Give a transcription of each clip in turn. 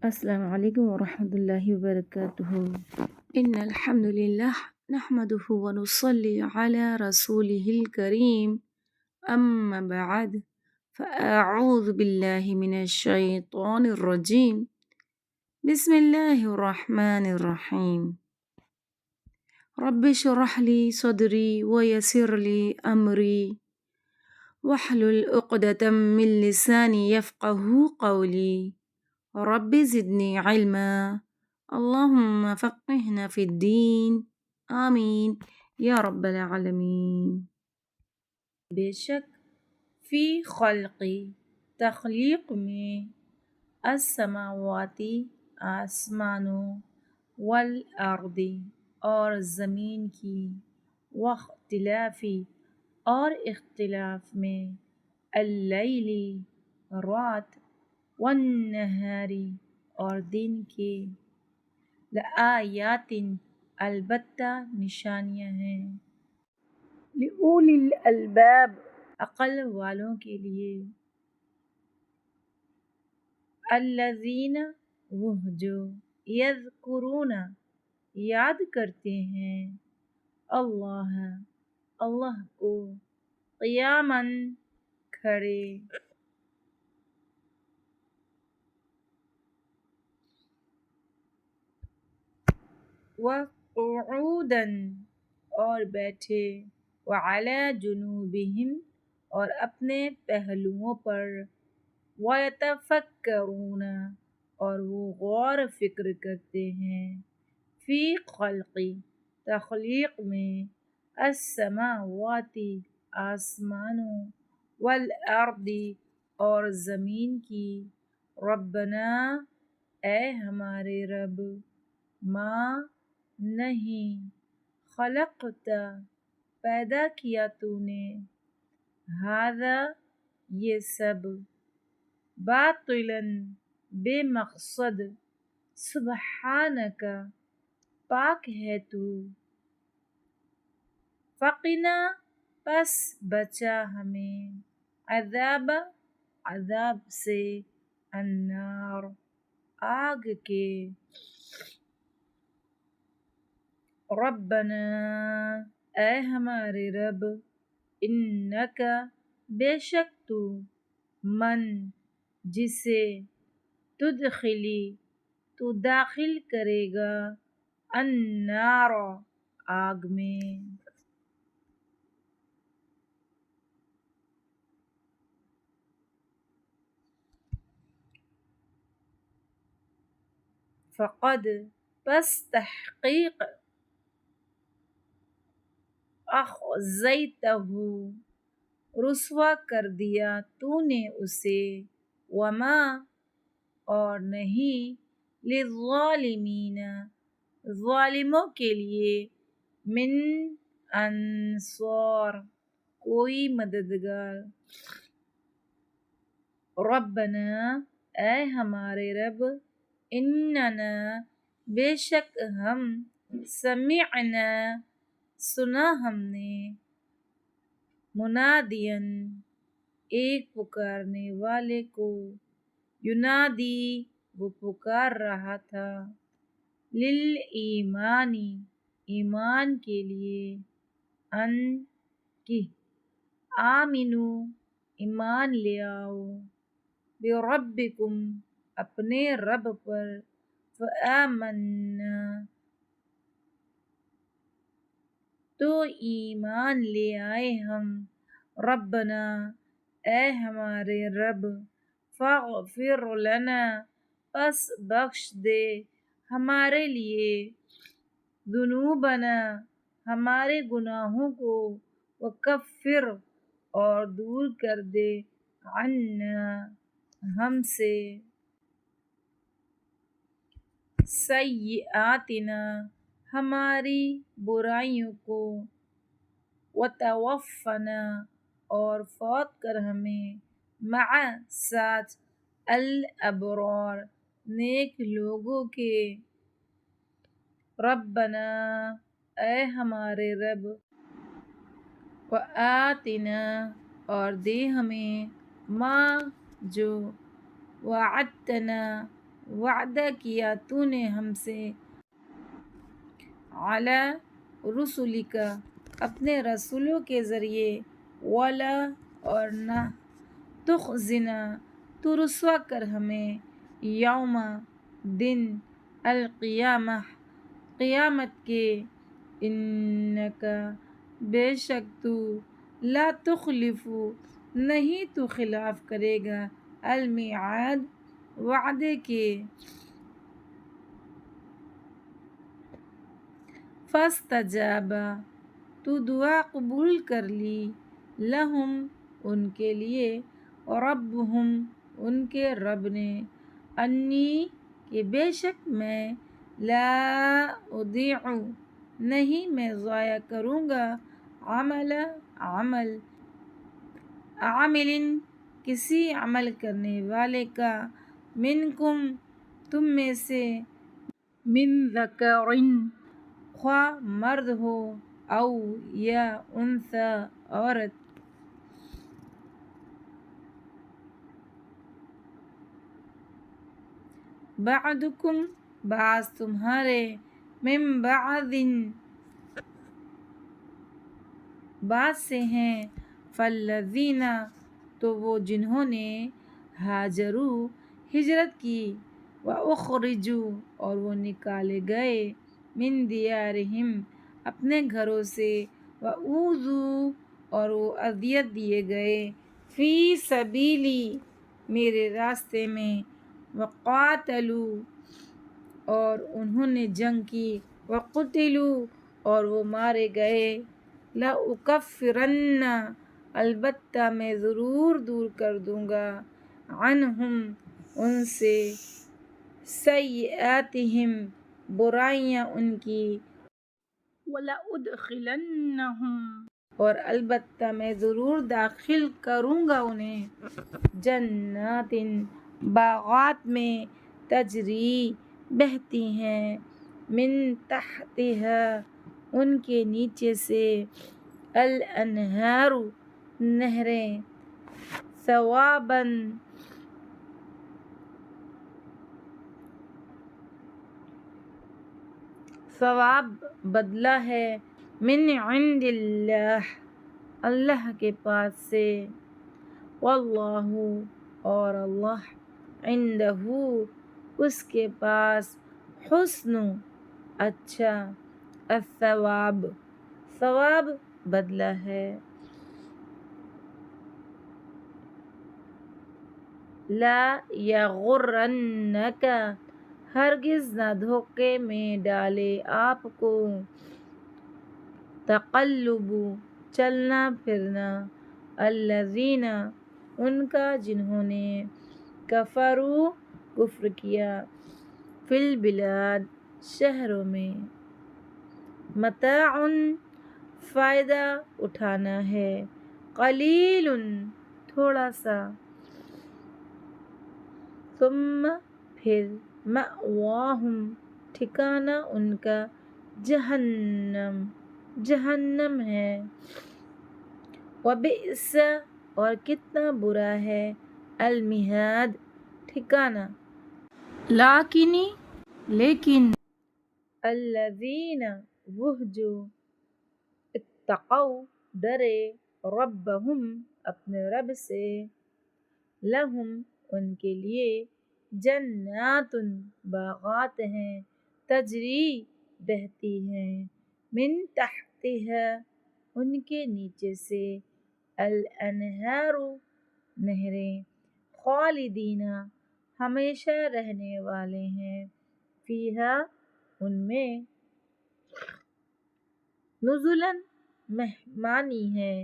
السلام علیکم ورحمۃ اللہ وبرکاتہ۔ ان الحمد للہ نحمده ونصلی علی رسوله الکریم، اما بعد فاعوذ باللہ من الشیطان الرجیم، بسم اللہ الرحمن الرحیم۔ رب اشرح لی صدری ویسر لی امری واحلل عقدۃ من لسانی یفقہوا قولی، رب زدنی علما، اللہم فقہنا فی الدین، آمین یا رب العالمین۔ بے شک فی خلقی تخلیق میں، السماواتی آسمانوں، والارض اور زمین کی، واختلافی اور اختلاف میں، اللیل رات، والنہاری اور دن کے، لآیات البتہ نشانیاں ہیں، لأولی الالباب عقل والوں کے لیے، الذین وہ جو، یذکرون یاد کرتے ہیں، اللہ کو، قیاما کھڑے، وقعودا اور بیٹھے، وعلی جنوبہم اور اپنے پہلوؤں پر، ویتفکرون اور وہ غور و فکر کرتے ہیں، فی خلق تخلیق میں، السماوات آسمانوں، والارض اور زمین کی، ربنا اے ہمارے رب، ما نہیں، خلقت پیدا کیا تو نے، ھذا یہ سب، باطلا بے مقصد، سبحانک پاک ہے تو، فقنا پس بچا ہمیں، عذاب سے، النار آگ کے، ربنا اے ہمارے رب، انک بے شک تو، من جسے، تدخلی تو داخل کرے گا، النار آگ میں، فقد پس تحقیق، اخزیتہ رسوا کر دیا تو نے اسے، وما اور نہیں، للظالمین ظالموں کے لیے، من انصار کوئی مددگار، ربنا اے ہمارے رب، اننا بے شک ہم، سمعنا سنا ہم نے، منادیا ایک پکارنے والے کو، ینادی وہ پکار رہا تھا، للایمان ایمان کے لیے، ان کہ، آمنو ایمان لے آؤ، بربکم اپنے رب پر، فآمنا تو ایمان لے آئے ہم، ربنا اے ہمارے رب، فاغفر لنا پس بخش دے ہمارے لیے، ذنوبنا ہمارے گناہوں کو، وکفر اور دور کر دے، عنا ہم سے، سیئاتنا ہماری برائیوں کو، وتوفنا اور فوت کر ہمیں، مع ساتھ، الابرار نیک لوگوں کے، ربنا اے ہمارے رب، وآتنا اور دے ہمیں، ما جو، وعدتنا وعدہ کیا تو نے ہم سے، علی رسولک اپنے رسولوں کے ذریعے، ولا اور نہ، تخزنا تو رسوا کر ہمیں، یوم دن، القیامہ قیامت کے، انک بے شک تو، لا تخلف نہیں تو خلاف کرے گا، المیعاد وعدے کے۔ فاستجاب تو دعا قبول کر لی، لہم ان کے لیے، ربہم ان کے رب نے، انی کہ بے شک میں، لا اضیع نہیں میں ضائع کروں گا، عمل عامل کسی عمل کرنے والے کا، منکم تم میں سے، من ذکر خواہ مرد ہو، او یا انثی عورت، بعضکم بعض تمہارے، من بعض بعض سے ہیں، فالذین تو وہ جنہوں نے، ہاجروا ہجرت کی، واخرجوا اور وہ نکالے گئے، من دیارہم اپنے گھروں سے، واوذوا اور وہ اذیت دیے گئے، فی سبیلی میرے راستے میں، وقاتلوا اور انہوں نے جنگ کی، وقتلوا اور وہ مارے گئے، لأکفرن البتہ میں ضرور دور کر دوں گا، عنہم ان سے، سیئاتہم برائیاں ان کی، وَلَأُدْخِلَنَّهُمْ اور البتہ میں ضرور داخل کروں گا انہیں، جنات باغات میں، تجری بہتی ہیں، من تحتہا ان کے نیچے سے، الانہار نہریں، ثواب بدلہ ہے، من عند اللہ اللہ کے پاس سے، واللہ اور اللہ، عندہ اس کے پاس، حسن اچھا، الثواب ثواب بدلہ ہے، لا یغرنک ہرگز نہ دھوکے میں ڈالے آپ کو، تقلب چلنا پھرنا، الذین ان کا جنہوں نے، کفروا کفر کیا، فی البلاد شہروں میں، متاع فائدہ اٹھانا ہے، قلیل تھوڑا سا، ثم پھر، مأواہم ٹھکانہ ان کا، جہنم جہنم ہے، وبئس اور کتنا برا ہے، المہاد ٹھکانہ، لیکن، الذین وہ جو، اتقوا ڈرے، ربہم اپنے رب سے، لہم ان کے لیے، جنات باغات ہیں، تجری بہتی ہیں، من تحتہا ان کے نیچے سے، الانہار نہریں، خالدین ہمیشہ رہنے والے ہیں، فیہا ان میں، نزلا مہمانی ہے،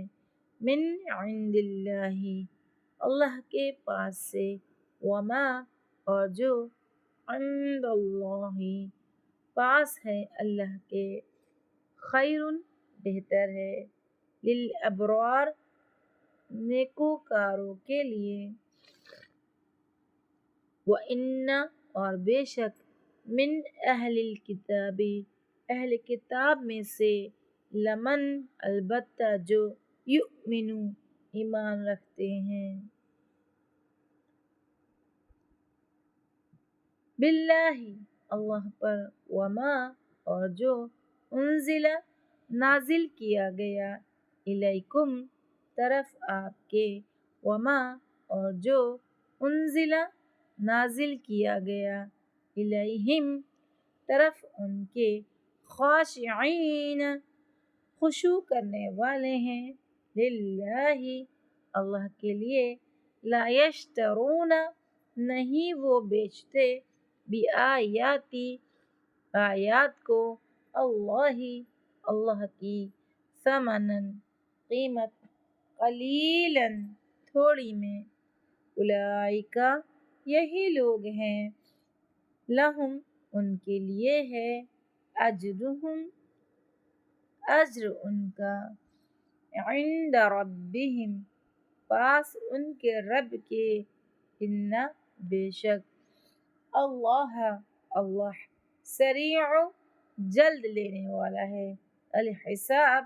من عند اللہ اللہ کے پاس سے، وما اور جو، عند اللہ پاس ہے اللہ کے، خیر بہتر ہے، للابرار نیکوکاروں کے لیے، وَإِنَّ اور بے شک، من اہل الکتاب اہل کتاب میں سے، لمن البتہ جو، یؤمن ایمان رکھتے ہیں، باللہ اللہ پر، وما اور جو انزل نازل کیا گیا، الیکم طرف آپ کے، وما اور جو انزل نازل کیا گیا، الیہم طرف ان کے، خاشعین خشوع کرنے والے ہیں، للہ اللہ کے لیے، لا یشترون نہیں وہ بیچتے، بآیاتی آیات کو، اللہ کی، ثمنن قیمت، قلیلاً تھوڑی میں، اولئک یہی لوگ ہیں، لہم ان کے لیے ہے، اجرہم اجر ان کا، عند ربہم پاس ان کے رب کے، ان بے شک، اللہ سریع جلد لینے والا ہے، الحساب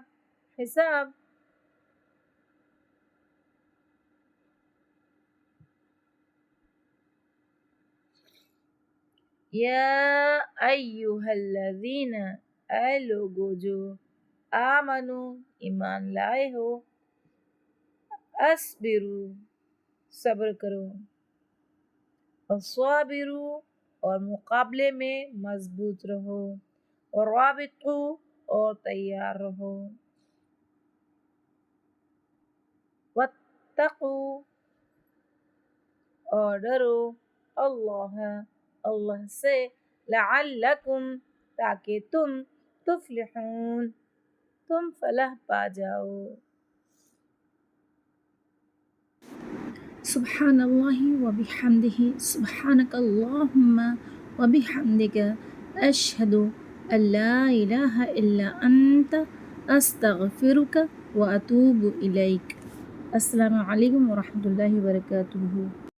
حساب۔ یا ایہا الذین اے لوگو جو آمنو ایمان لائے ہو، اصبرو صبر کرو، وصابرو اور مقابلے میں مضبوط رہو، ورابطو اور تیار رہو، واتقو اور ڈرو، اللہ سے، لعلکم تاکہ تم، تفلحون تم فلاح پا جاؤ۔ سبحان اللہ وبحمدہ، سبحانک اللہم وبحمدک، اشہد ان لا الہ الا انت، استغفرک واتوب الیک۔ السلام علیکم ورحمۃ اللہ وبرکاتہ۔